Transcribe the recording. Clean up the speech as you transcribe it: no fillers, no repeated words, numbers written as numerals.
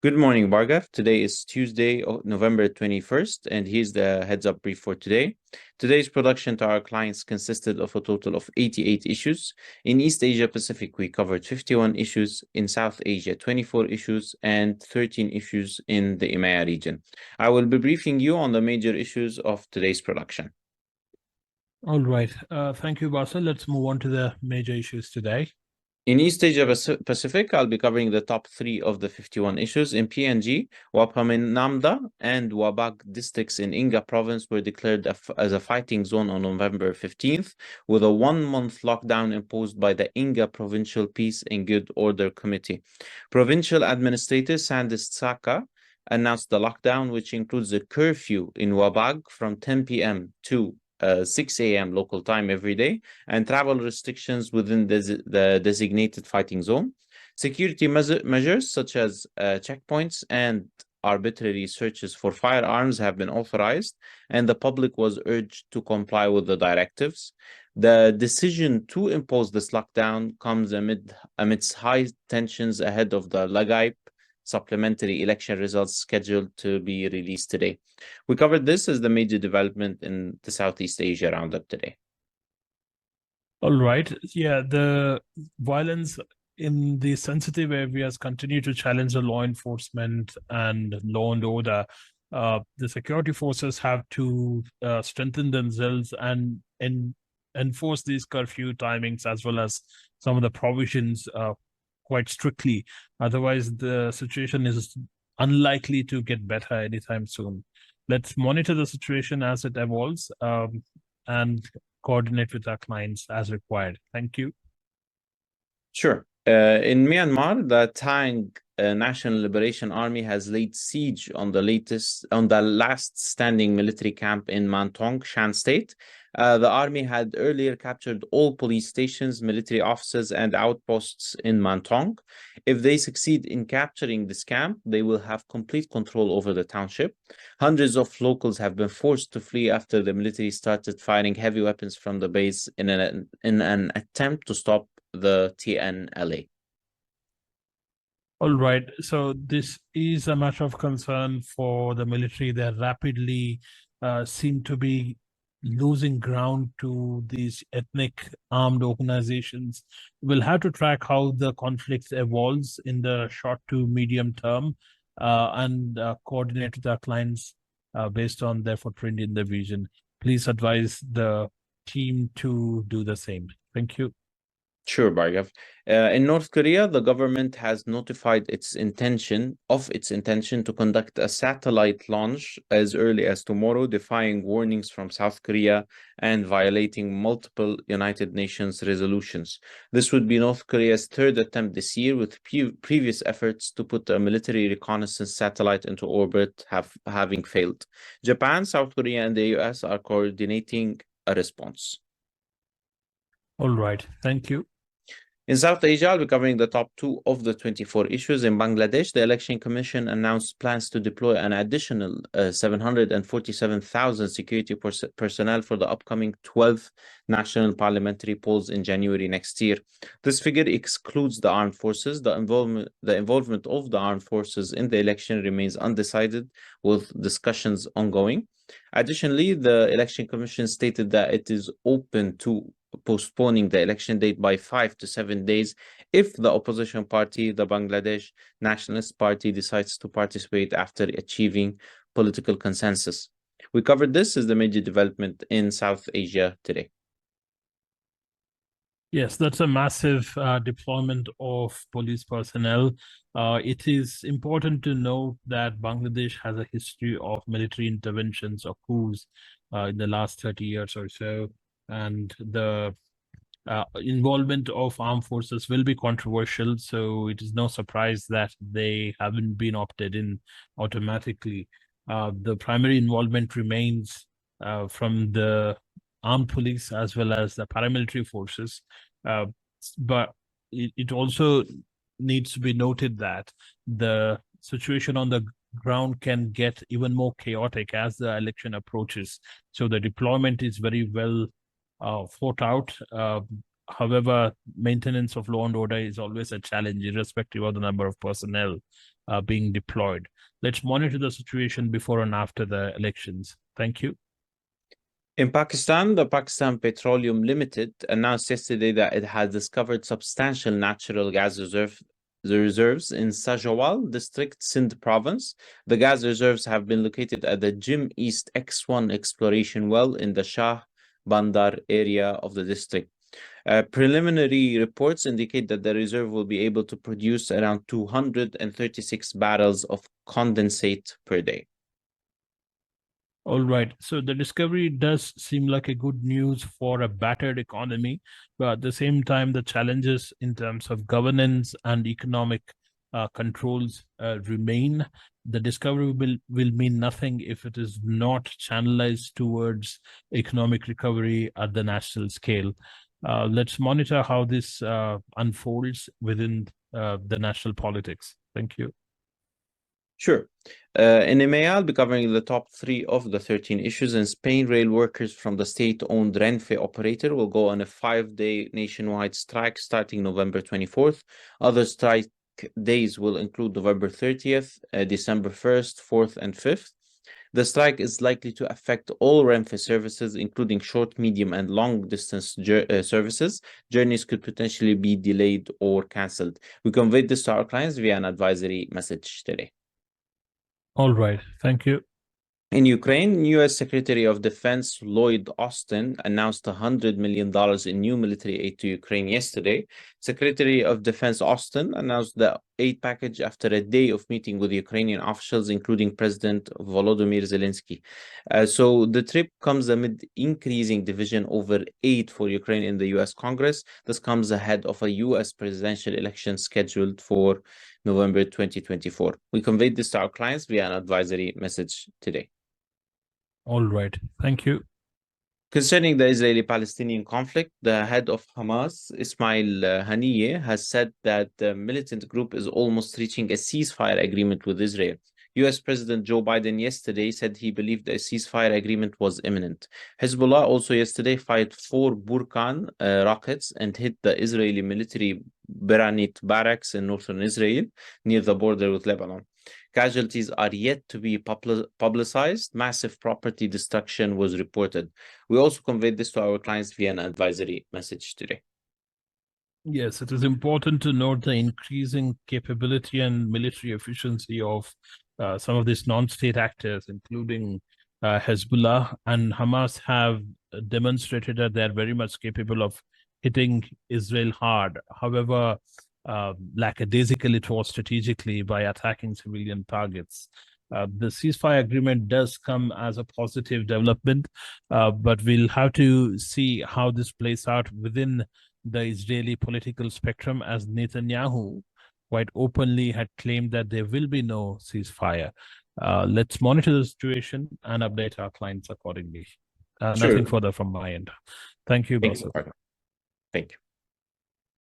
Good morning, Bhargav. Today is Tuesday, November 21st, and here's the heads up brief for today. Today's production to our clients consisted of a total of 88 issues. In East Asia Pacific, we covered 51 issues, in South Asia, 24 issues, and 13 issues in the EMEA region. I will be briefing you on the major issues of today's production. All right. Thank you, Bassel. Let's move on to the major issues today. In East Asia Pacific, I'll be covering the top 3 of the 51 issues. In PNG, Wapaminamda and Wabag districts in Inga province were declared as a fighting zone on November 15th, with a 1-month lockdown imposed by the Inga Provincial Peace and Good Order Committee. Provincial Administrator Sandis Saka announced the lockdown, which includes a curfew in Wabag from 10 p.m. to 6 a.m. local time every day, and travel restrictions within the designated fighting zone. Security measures such as checkpoints and arbitrary searches for firearms have been authorized, and the public was urged to comply with the directives. The decision to impose this lockdown comes amidst high tensions ahead of the Lagaip supplementary election results scheduled to be released today. We covered this as the major development in the Southeast Asia roundup today. All right. Yeah, the violence in the sensitive areas continue to challenge the law enforcement and law and order. The security forces have to strengthen themselves and enforce these curfew timings as well as some of the provisions quite strictly. Otherwise, the situation is unlikely to get better anytime soon. Let's monitor the situation as it evolves and coordinate with our clients as required. Thank you. Sure. In Myanmar, the Tang National Liberation Army has laid siege on the last standing military camp in Mantong, Shan State. The army had earlier captured all police stations, military offices, and outposts in Mantong. If they succeed in capturing this camp, they will have complete control over the township. Hundreds of locals have been forced to flee after the military started firing heavy weapons from the base in an attempt to stop the TNLA. All right. So this is a matter of concern for the military. They rapidly seem to be losing ground to these ethnic armed organizations. We'll have to track how the conflict evolves in the short to medium term and coordinate with our clients based on their footprint in the region. Please advise the team to do the same. Thank you. Sure, Bhargav. In North Korea, the government has notified its intention to conduct a satellite launch as early as tomorrow, defying warnings from South Korea and violating multiple United Nations resolutions. This would be North Korea's third attempt this year, with previous efforts to put a military reconnaissance satellite into orbit having failed. Japan, South Korea, and the US are coordinating a response. All right. Thank you. In South Asia, I'll be covering the top 2 of the 24 issues. In Bangladesh, the Election Commission announced plans to deploy an additional 747,000 security personnel for the upcoming 12th national parliamentary polls in January next year. This figure excludes the armed forces. The involvement of the armed forces in the election remains undecided, with discussions ongoing. Additionally, the Election Commission stated that it is open to postponing the election date by 5 to 7 days if the opposition party, the Bangladesh Nationalist Party, decides to participate after achieving political consensus. We covered this as the major development in South Asia today. Yes, that's a massive deployment of police personnel. It is important to note that Bangladesh has a history of military interventions or coups in the last 30 years or so. And the involvement of armed forces will be controversial, so it is no surprise that they haven't been opted in automatically. The primary involvement remains from the armed police as well as the paramilitary forces, but it also needs to be noted that the situation on the ground can get even more chaotic as the election approaches. So the deployment is very well thought out. However, maintenance of law and order is always a challenge, irrespective of the number of personnel being deployed. Let's monitor the situation before and after the elections. Thank you. In Pakistan, the Pakistan Petroleum Limited announced yesterday that it has discovered substantial natural gas reserves in Sajawal district, Sindh province. The gas reserves have been located at the Jim East X1 exploration well in the Shah Bandar area of the district. Preliminary reports indicate that the reserve will be able to produce around 236 barrels of condensate per day. All right. So the discovery does seem like a good news for a battered economy, but at the same time, the challenges in terms of governance and economic controls remain. The discovery will mean nothing if it is not channelized towards economic recovery at the national scale. Let's monitor how this unfolds within the national politics. Thank you. Sure. In EMEA, I'll be covering the top 3 of the 13 issues. In Spain, rail workers from the state-owned Renfe operator will go on a 5-day nationwide strike starting November 24th. Other strike days will include November 30th, December 1st, 4th, and 5th. The strike is likely to affect all Renfe services, including short, medium, and long-distance services. Journeys could potentially be delayed or cancelled. We conveyed this to our clients via an advisory message today. All right. Thank you. In Ukraine, U.S. Secretary of Defense Lloyd Austin announced $100 million in new military aid to Ukraine yesterday. Secretary of Defense Austin announced the aid package after a day of meeting with Ukrainian officials, including President Volodymyr Zelensky. So the trip comes amid increasing division over aid for Ukraine in the U.S. Congress. This comes ahead of a U.S. presidential election scheduled for November 2024. We conveyed this to our clients via an advisory message today. All right. Thank you. Concerning the Israeli-Palestinian conflict, the head of Hamas, Ismail Haniyeh, has said that the militant group is almost reaching a ceasefire agreement with Israel. U.S. President Joe Biden yesterday said he believed a ceasefire agreement was imminent. Hezbollah also yesterday fired 4 Burkan rockets and hit the Israeli military Beranit barracks in northern Israel near the border with Lebanon. Casualties are yet to be publicized. Massive property destruction was reported. We also conveyed this to our clients via an advisory message today. Yes, it is important to note the increasing capability and military efficiency of some of these non-state actors, including Hezbollah and Hamas, have demonstrated that they are very much capable of hitting Israel hard. However, lackadaisically or strategically by attacking civilian targets. The ceasefire agreement does come as a positive development, but we'll have to see how this plays out within the Israeli political spectrum, as Netanyahu quite openly had claimed that there will be no ceasefire. Let's monitor the situation and update our clients accordingly. Sure. Nothing further from my end. Thank you, Bassel. Thank you.